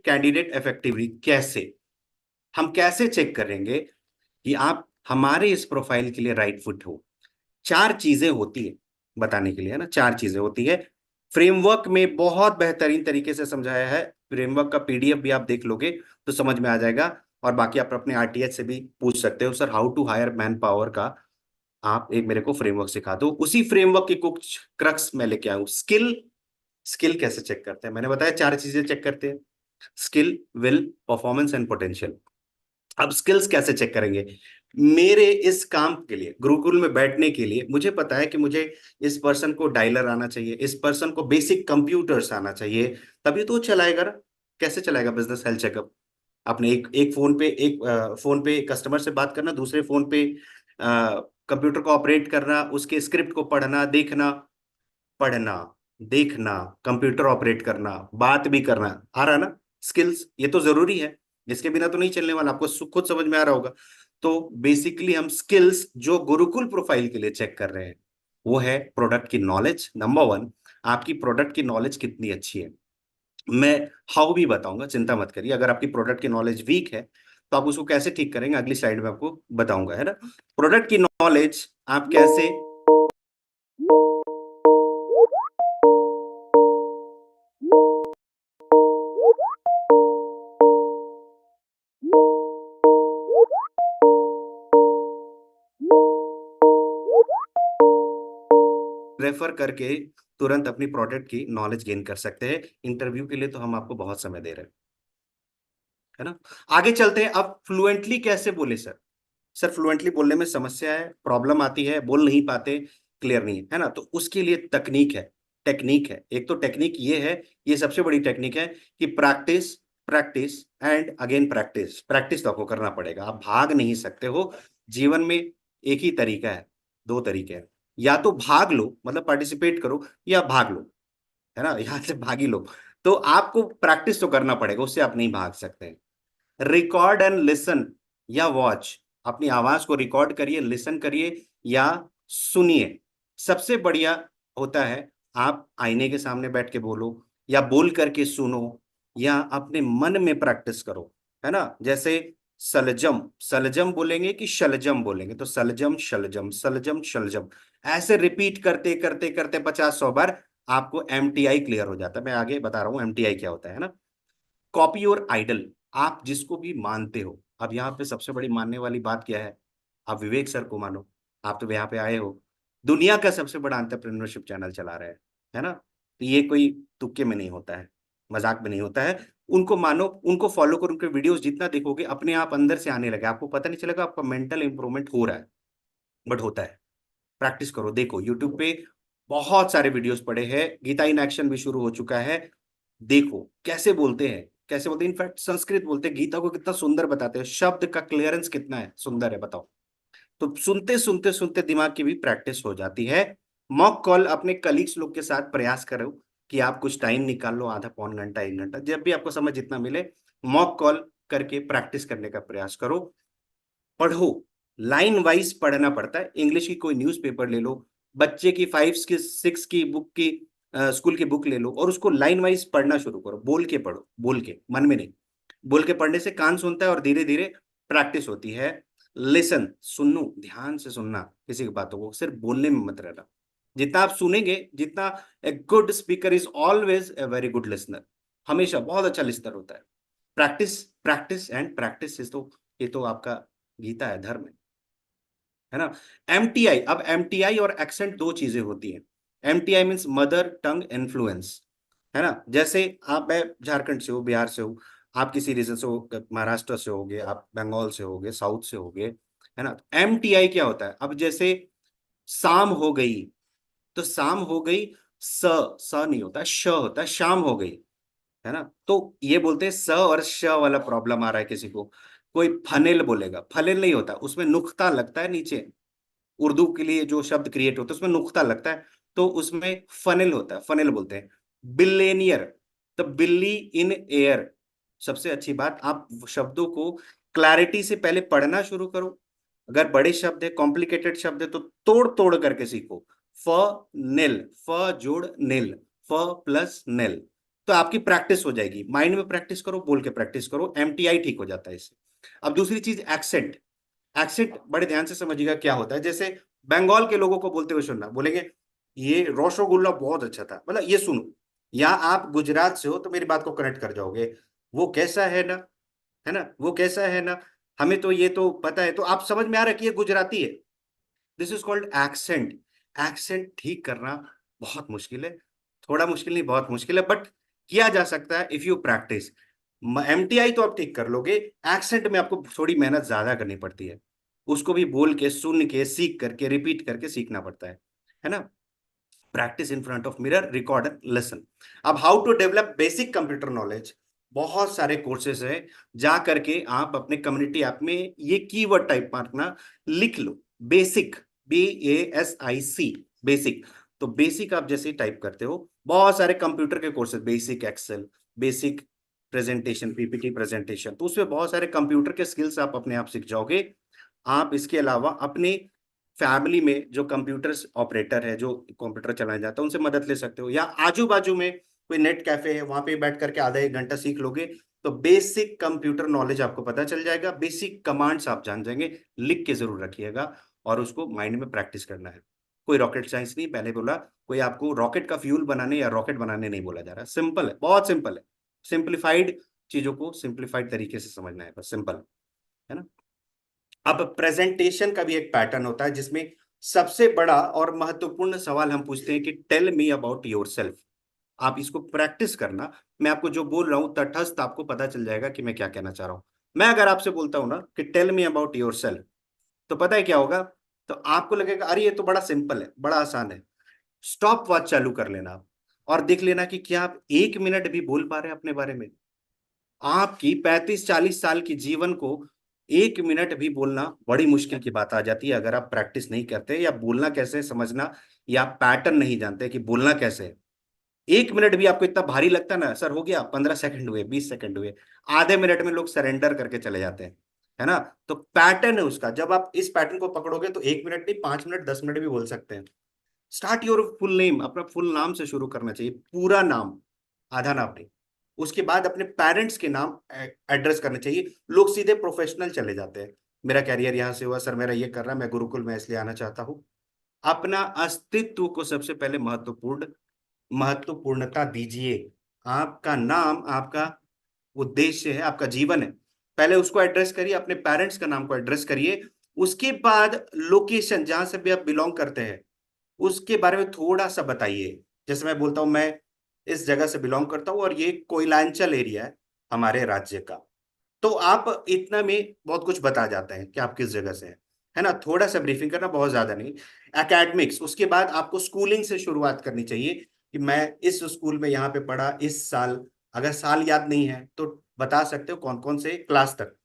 Candidate effectively, कैसे हम कैसे चेक करेंगे कि आप हमारे इस प्रोफाइल के लिए राइट फिट हो? चार चीजें होती है बताने के लिए, है ना, चार चीजें होती है। फ्रेमवर्क में बहुत बेहतरीन तरीके से समझाया है, फ्रेमवर्क का पीडीएफ भी आप देख लोगे तो समझ में आ जाएगा। और बाकी आप अपने आरटीएच से भी पूछ सकते हो, sir how to hire man power का आप एक मेरे को फ्रेमवर्क सिखा दो। उसी फ्रेमवर्क की कुछ क्रक्स मैं लेके आऊं, स्किल। स्किल कैसे चेक करते हैं? मैंने बताया चार चीजें चेक करते हैं, skill, will, performance and potential. अब स्किल्स कैसे चेक करेंगे? मेरे इस काम के लिए, गुरुकुल में बैठने के लिए, मुझे पता है कि मुझे इस पर्सन को डायलर आना चाहिए, इस पर्सन को बेसिक कंप्यूटर्स आना चाहिए, तभी तो वो चलाएगा ना। कैसे चलाएगा बिजनेस हेल्थ चेकअप? अपने एक एक फोन पे, एक फोन पे कस्टमर से बात करना, दूसरे फोन पे कंप्यूटर को ऑपरेट करना, उसके स्क्रिप्ट को पढ़ना, देखना, पढ़ना, देखना, कंप्यूटर ऑपरेट करना, बात भी करना, आ रहा ना? स्किल्स ये तो जरूरी है, इसके बिना तो नहीं चलने वाला, आपको खुद समझ में आ रहा होगा। तो बेसिकली हम स्किल्स जो गुरुकुल प्रोफाइल के लिए चेक कर रहे हैं वो है प्रोडक्ट की नॉलेज। नंबर वन, आपकी प्रोडक्ट की नॉलेज कितनी अच्छी है। मैं हाउ भी बताऊंगा, चिंता मत करिए। अगर आपकी प्रोडक्ट की नॉलेज वीक है तो आप उसको कैसे ठीक करेंगे अगली स्लाइड में आपको बताऊंगा, है ना। प्रोडक्ट की नॉलेज आप कैसे रेफर करके तुरंत अपनी प्रोडक्ट की नॉलेज गेन कर सकते हैं। इंटरव्यू के लिए तो हम आपको बहुत समय दे रहे हैं, है ना। आगे चलते हैं। अब फ्लुएंटली कैसे बोले सर? सर फ्लुएंटली बोलने में समस्या है, प्रॉब्लम आती है, बोल नहीं पाते, क्लियर नहीं है ना। तो उसके लिए तकनीक है, टेक्निक है। एक तो टेक्निक ये है, ये सबसे बड़ी टेक्निक है कि practice, practice and again practice. Practice तो आपको करना पड़ेगा, आप भाग नहीं सकते हो। जीवन में एक ही तरीका है, दो तरीके हैं, या तो भाग लो मतलब पार्टिसिपेट करो, या भाग लो, है ना, यहां से भाग ही लो। तो आपको प्रैक्टिस तो करना पड़ेगा, उससे आप नहीं भाग सकते। रिकॉर्ड एंड लिसन या वॉच, अपनी आवाज को रिकॉर्ड करिए, लिसन करिए या सुनिए। सबसे बढ़िया होता है आप आईने के सामने बैठ के बोलो, या बोल करके सुनो, या अपने मन में प्रैक्टिस करो, है ना। जैसे सलजम, सलजम बोलेंगे कि शलजम बोलेंगे? तो सलजम शलजम, सलजम शलजम, ऐसे रिपीट करते करते करते 50-100 बार आपको एमटीआई क्लियर हो जाता है। मैं आगे बता रहा हूं एमटीआई क्या होता है ना। कॉपी और आइडल, आप जिसको भी मानते हो। अब यहाँ पे सबसे बड़ी मानने वाली बात क्या है? आप विवेक सर को मानो, आप तो यहाँ पे आए हो, दुनिया का सबसे बड़ा एंटरप्रेन्योरशिप चैनल चला रहे हैं, है ना। तो ये कोई तुक्के में नहीं होता है, मजाक में नहीं होता है। उनको मानो, उनको फॉलो करो, उनके वीडियोस जितना देखोगे अपने आप अंदर से आने लगे, आपको पता नहीं चलेगा आपका मेंटल इंप्रूवमेंट हो रहा है, बट होता है। प्रैक्टिस करो, देखो यूट्यूब पे बहुत सारे वीडियोस पड़े हैं, गीता इन एक्शन भी शुरू हो चुका है। देखो कैसे बोलते हैं, कैसे बोलते हैं, इनफैक्ट संस्कृत बोलते हैं, गीता को कितना सुंदर बताते हैं, शब्द का क्लियरेंस कितना है सुंदर है, बताओ। तो सुनते सुनते सुनते दिमाग की भी प्रैक्टिस हो जाती है। मॉक कॉल अपने कलीग्स लोग के साथ प्रयास करो कि आप कुछ टाइम निकाल लो, आधा पौन घंटा, 1 घंटा, जब भी आपको समय जितना मिले, मॉक कॉल करके प्रैक्टिस करने का प्रयास करो। पढ़ो, लाइन वाइज पढ़ना पड़ता है। इंग्लिश की कोई न्यूज़पेपर ले लो, बच्चे की 5 की 6 की बुक की, स्कूल की बुक ले लो और उसको लाइन वाइज पढ़ना शुरू करो। बोल के पढ़ो, बोल के, मन में नहीं। बोल के पढ़ने से कान सुनता है और धीरे धीरे प्रैक्टिस होती है। लिसन, सुनो, ध्यान से सुनना किसी की बातों को, सिर्फ बोलने में मत रहना। जितना आप सुनेंगे, जितना, a good speaker is always a very good listener, हमेशा बहुत अच्छा लिसनर होता है। Practice, practice and practice is तो, ये तो आपका गीता है, धर्म है ना। एमटीआई, अब एमटीआई और एक्सेंट दो चीजें होती हैं। MTI means mother tongue influence, है ना। जैसे आप, मैं झारखंड से हूँ, बिहार से हूँ, आप किसी रीजन से हो, महाराष्ट्र से होगे, आप बंगाल से होगे, साउथ से होगे, है ना। एमटीआई क्या होता है? अब जैसे शाम हो गई, तो शाम हो गई, स, स नहीं होता, श होता है, शाम हो गई, है ना। तो ये बोलते हैं स और श वाला प्रॉब्लम आ रहा है किसी को। कोई फनेल बोलेगा, फनेल नहीं होता, उसमें नुक्ता लगता है नीचे। उर्दू के लिए जो शब्द क्रिएट होता है उसमें नुक्ता लगता है, तो उसमें फनेल होता है, फनेल बोलते हैं। बिलेनियर, तो बिल्ली इन एयर। सबसे अच्छी बात, आप शब्दों को क्लैरिटी से पहले पढ़ना शुरू करो। अगर बड़े शब्द है, कॉम्प्लिकेटेड शब्द है, तो तोड़ तोड़ करके सीखो। फ नेल, फ जोड़ नेल, फ प्लस नेल, तो आपकी प्रैक्टिस हो जाएगी। माइंड में प्रैक्टिस करो, बोल के प्रैक्टिस करो, एमटीआई ठीक हो जाता है इससे। अब दूसरी चीज एक्सेंट। एक्सेंट बड़े ध्यान से समझिएगा क्या होता है। जैसे बंगाल के लोगों को बोलते हुए सुनना, बोलेंगे ये रसगुल्ला बहुत अच्छा था, मतलब ये सुनो। या आप गुजरात से हो तो मेरी बात को कनेक्ट कर जाओगे, वो कैसा है ना, है ना, वो कैसा है ना, हमें तो ये तो पता है। तो आप समझ में आ रहा है कि ये गुजराती है। This is called accent. Accent ठीक करना बहुत मुश्किल है, थोड़ा मुश्किल नहीं, बहुत मुश्किल है, बट किया जा सकता है इफ यू प्रैक्टिस। एमटीआई तो आप ठीक कर लोगे, एक्सेंट में आपको थोड़ी मेहनत ज्यादा करनी पड़ती है। उसको भी बोल के, सुन के, सीख करके, रिपीट करके सीखना पड़ता है ना। Practice in front of mirror, record and listen. अब how to develop basic computer knowledge, बहुत सारे कोर्सेज है। जा करके आप अपने कम्युनिटी ऐप में ये कीवर्ड टाइप मारना, लिख लो बेसिक, BASIC, बेसिक। तो बेसिक आप जैसे टाइप करते हो, बहुत सारे कंप्यूटर के courses, basic excel, basic presentation, PPT presentation, तो उसमें बहुत सारे कंप्यूटर के स्किल्स आप अपने आप सीख जाओगे। आप इसके अलावा अपने फैमिली में जो कंप्यूटर ऑपरेटर है, जो कंप्यूटर चलाया जाता है, उनसे मदद ले सकते हो, या आजू बाजू में कोई नेट कैफे है, वहां पे बैठ करके आधा एक घंटा सीख लोगे, तो बेसिक कंप्यूटर नॉलेज आपको पता चल जाएगा, बेसिक कमांड्स आप जान जाएंगे। लिख के जरूर रखिएगा और उसको माइंड में प्रैक्टिस करना है। कोई रॉकेट साइंस नहीं, पहले बोला, कोई आपको रॉकेट का फ्यूल बनाने या रॉकेट बनाने नहीं बोला जा रहा, सिंपल है, बहुत सिंपल है। सिंप्लीफाइड चीजों को सिंप्लीफाइड तरीके से समझना है, बस सिंपल, है ना। अब प्रेजेंटेशन का भी एक पैटर्न होता है जिसमें सबसे बड़ा और महत्वपूर्ण सवाल हम पूछते हैं कि टेल मी अबाउट योरसेल्फ। आप इसको प्रैक्टिस करना, मैं आपको जो बोल रहा हूं तटस्थ आपको पता चल जाएगा कि मैं क्या कहना चाह रहा हूं। मैं अगर आपसे बोलता हूं ना कि टेल मी अबाउट योरसेल्फ, तो पता है क्या होगा, तो आपको लगेगा अरे ये तो बड़ा सिंपल है, बड़ा आसान है। स्टॉप वॉच चालू कर लेना आप और देख लेना कि क्या आप 1 मिनट भी बोल पा रहे हैं अपने बारे में। आपकी 35-40 साल की जीवन को 1 मिनट भी बोलना बड़ी मुश्किल की बात आ जाती है अगर आप प्रैक्टिस नहीं करते, या बोलना कैसे है समझना, या पैटर्न नहीं जानते कि बोलना कैसे है। 1 मिनट भी आपको इतना भारी लगता है ना, सर हो गया, 15 सेकंड हुए, 20 सेकंड हुए, आधे मिनट में लोग सरेंडर करके चले जाते हैं, है ना। तो पैटर्न है उसका, जब आप इस पैटर्न को पकड़ोगे तो 1 मिनट नहीं, 5 मिनट, 10 मिनट भी बोल सकते हैं। स्टार्ट योर फुल नेम, अपना फुल नाम से शुरू करना चाहिए, पूरा नाम, आधा नाम नहीं। उसके बाद अपने पेरेंट्स के नाम एड्रेस करने चाहिए। लोग सीधे प्रोफेशनल चले जाते हैं, मेरा कैरियर यहाँ से हुआ सर, मेरा ये कर रहा, मैं गुरुकुल में इसलिए आना चाहता हूँ। अपना अस्तित्व को सबसे पहले महत्वपूर्णता दीजिए। आपका नाम आपका उद्देश्य है, आपका जीवन है, पहले उसको एड्रेस करिए, अपने पेरेंट्स का नाम को एड्रेस करिए। उसके बाद लोकेशन जहां से भी आप बिलोंग करते हैं उसके बारे में थोड़ा सा बताइए। जैसे मैं बोलता हूं मैं इस जगह से बिलोंग करता हूं और ये कोयलांचल एरिया है हमारे राज्य का, तो आप इतना में बहुत कुछ बता जाते हैं कि आप किस जगह से हैं, है ना। थोड़ा सा ब्रीफिंग करना, बहुत ज्यादा नहीं। एकेडमिक्स, उसके बाद आपको स्कूलिंग से शुरुआत करनी चाहिए कि मैं इस स्कूल में यहाँ पे पढ़ा इस साल, अगर साल याद नहीं है तो बता सकते हो कौन कौन से क्लास तक।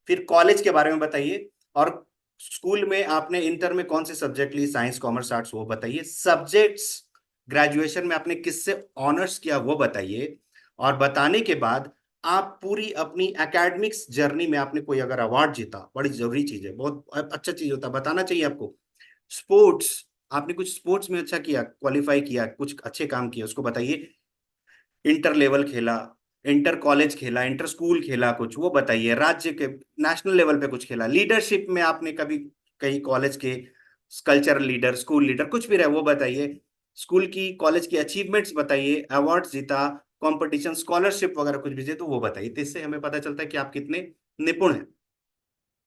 फिर कॉलेज के बारे में बताइए, और स्कूल में आपने इंटर में कौन से सब्जेक्ट ली, साइंस कॉमर्स आर्ट्स, वो बताइए। सब्जेक्ट्स ग्रेजुएशन में आपने किससे ऑनर्स किया वो बताइए। और बताने के बाद आप पूरी अपनी एकेडमिक्स जर्नी में आपने कोई अगर अवार्ड जीता, बड़ी जरूरी चीज है, बहुत अच्छा चीज होता है, बताना चाहिए आपको। स्पोर्ट्स, आपने कुछ स्पोर्ट्स में अच्छा किया, क्वालिफाई किया, कुछ अच्छे काम किए, उसको बताइए। इंटर लेवल खेला, इंटर कॉलेज खेला, इंटर स्कूल खेला कुछ, वो बताइए। राज्य के, नेशनल लेवल पे कुछ खेला, लीडरशिप में आपने कभी कहीं कॉलेज के कल्चरल लीडर, स्कूल लीडर, कुछ भी रहे वो बताइए। स्कूल की, कॉलेज की अचीवमेंट्स बताइए, अवार्ड जीता, कंपटीशन, स्कॉलरशिप वगैरह कुछ भी जीते तो वो बताइए। तो इससे हमें पता चलता है कि आप कितने निपुण हैं,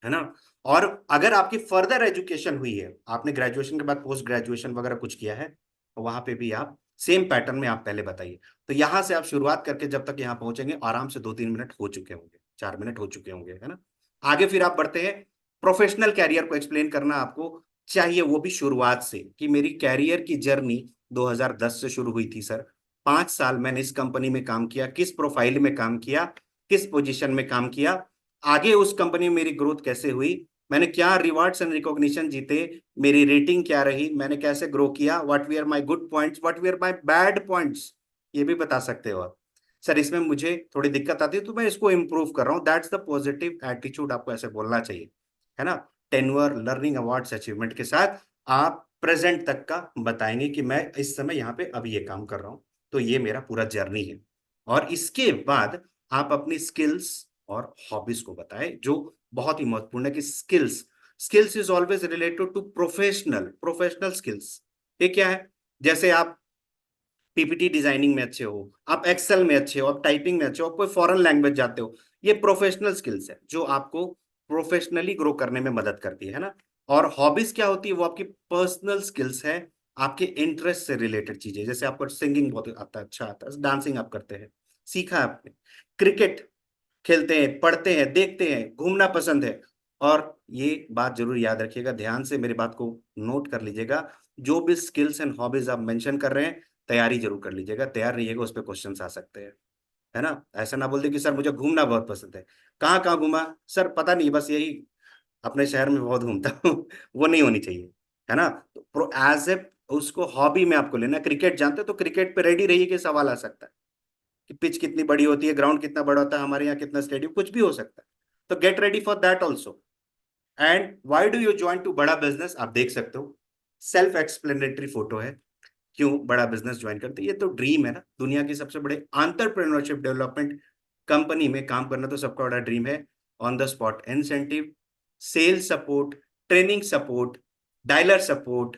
है ना। और अगर आपकी फर्दर एजुकेशन हुई है, आपने ग्रेजुएशन के बाद पोस्ट ग्रेजुएशन वगैरह कुछ किया है, तो वहां पे भी आप सेम पैटर्न में आप पहले बताइए। तो यहां से आप शुरुआत करके जब तक यहां पहुंचेंगे आराम से 2-3 मिनट हो चुके होंगे, 4 मिनट हो चुके होंगे, है ना। आगे फिर आप बढ़ते हैं, प्रोफेशनल कैरियर को एक्सप्लेन करना आपको चाहिए, वो भी शुरुआत से, कि मेरी कैरियर की जर्नी 2010 से शुरू हुई थी सर। 5 साल मैंने इस कंपनी में काम किया, किस प्रोफाइल में काम किया, किस पोजीशन में काम किया, आगे उस कंपनी में मेरी ग्रोथ कैसे हुई, मैंने क्या रिवार्ड्स एंड रिकॉग्निशन जीते, मेरी रेटिंग क्या रही, मैंने कैसे ग्रो किया, what we are my good points, what we are my bad points, ये भी बता सकते हो आप। सर इसमें मुझे थोड़ी दिक्कत आती है तो मैं इसको इंप्रूव कर रहा हूँ, दैट्स द पॉजिटिव एटीट्यूड, आपको ऐसे बोलना चाहिए, है ना। टेन्योर, लर्निंग, अवार्ड्स, अचीवमेंट के साथ आप प्रेजेंट तक का बताएंगे कि मैं इस समय यहाँ पे अभी ये काम कर रहा हूँ, तो ये मेरा पूरा जर्नी है। और इसके बाद आप अपनी स्किल्स और हॉबीज को बताएं, जो बहुत ही महत्वपूर्ण है कि skills, skills is always related to professional, professional skills. ये क्या है? जैसे आप पीपीटी डिजाइनिंग में अच्छे हो, आप एक्सेल में अच्छे हो, आप टाइपिंग में अच्छे हो, आप कोई फॉरेन लैंग्वेज जाते हो, ये प्रोफेशनल स्किल्स है जो आपको प्रोफेशनली ग्रो करने में मदद करती है ना। और हॉबीज क्या होती है? वो आपकी पर्सनल स्किल्स है, आपके इंटरेस्ट से रिलेटेड चीजें। जैसे आपको सिंगिंग बहुत आता है, अच्छा आता है, डांसिंग आप करते हैं, सीखा है आपने, क्रिकेट खेलते हैं, पढ़ते हैं, देखते हैं, घूमना पसंद है। और ये बात जरूर याद रखिएगा, ध्यान से मेरी बात को नोट कर लीजिएगा, जो भी स्किल्स एंड हॉबीज आप मेंशन कर रहे हैं, तैयारी जरूर कर लीजिएगा। तैयार रहिएगा, उस पर क्वेश्चन आ सकते हैं, है ना। ऐसा ना बोल दे कि सर मुझे घूमना बहुत पसंद है, कहाँ कहाँ घूमा सर, पता नहीं, बस यही अपने शहर में बहुत घूमता हूँ। वो नहीं होनी चाहिए, है ना। तो एज ए उसको हॉबी में आपको लेना, क्रिकेट जानते हो तो क्रिकेट पे रेडी रहिए कि सवाल आ सकता है कि पिच कितनी बड़ी होती है, ग्राउंड कितना बड़ा होता है, हमारे यहाँ कितना स्टेडियम, कुछ भी हो सकता है। तो get ready for that also. And why do you join to बड़ा बिजनेस, आप देख सकते हो, सेल्फ एक्सप्लेनेटरी फोटो है। क्यों बड़ा बिजनेस ज्वाइन करते हैं? ये तो ड्रीम है ना, दुनिया की सबसे बड़े एंटरप्रेन्योरशिप डेवलपमेंट कंपनी में काम करना तो सबका बड़ा ड्रीम है। On the spot incentive, sales support, training support, dialer support,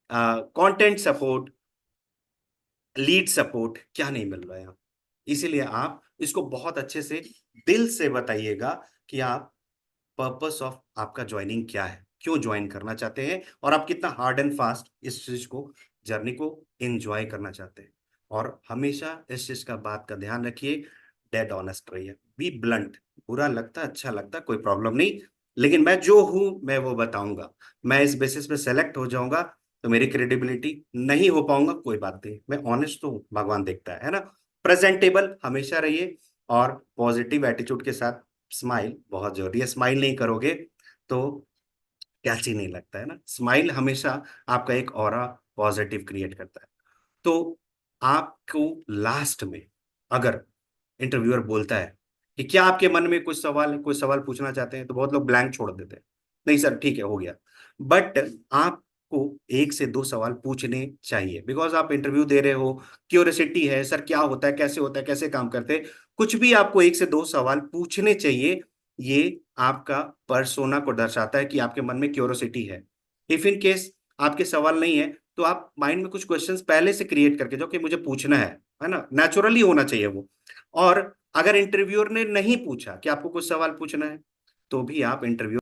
content support, lead support, क्या नहीं मिल रहा है यहाँ। इसीलिए आप इसको बहुत अच्छे से दिल से बताइएगा कि आप, पर्पस ऑफ आपका ज्वाइनिंग क्या है, क्यों ज्वाइन करना चाहते हैं, और आप कितना हार्ड एंड फास्ट इस चीज को, जर्नी को एंजॉय करना चाहते हैं। और हमेशा इस चीज का, बात का ध्यान रखिए, डेड ऑनेस्ट रहिए, बी ब्लंट। बुरा लगता, अच्छा लगता, कोई प्रॉब्लम नहीं, लेकिन मैं जो हूं मैं वो बताऊंगा। मैं इस बेसिस पे सेलेक्ट हो जाऊंगा तो मेरी क्रेडिबिलिटी नहीं हो पाऊंगा, कोई बात नहीं, मैं ऑनेस्ट तो हूं, भगवान देखता है ना। प्रेजेंटेबल हमेशा रहिए, और पॉजिटिव एटीट्यूड के साथ, स्माइल बहुत जरूरी है, स्माइल नहीं करोगे तो कैची नहीं लगता है ना। स्माइल हमेशा आपका एक ऑरा पॉजिटिव क्रिएट करता है। तो आपको लास्ट में, अगर इंटरव्यूअर बोलता है कि क्या आपके मन में कुछ सवाल है, कोई सवाल पूछना चाहते हैं, तो बहुत लोग ब्लैंक छोड़ देते हैं, नहीं सर ठीक है हो गया। बट आपको एक से दो सवाल पूछने चाहिए, बिकॉज आप इंटरव्यू दे रहे हो, क्यूरियोसिटी है, सर क्या होता है, कैसे काम करते हैं, कुछ भी आपको एक से दो सवाल पूछने चाहिए। ये आपका पर्सोना को दर्शाता है कि आपके मन में क्यूरियोसिटी है। इफ इन केस आपके सवाल नहीं है, तो आप माइंड में कुछ क्वेश्चंस पहले से क्रिएट करके जाओ कि मुझे पूछना है ना, नेचुरली होना चाहिए वो। और अगर इंटरव्यूअर ने नहीं पूछा कि आपको कुछ सवाल पूछना है, तो भी आप इंटरव्यू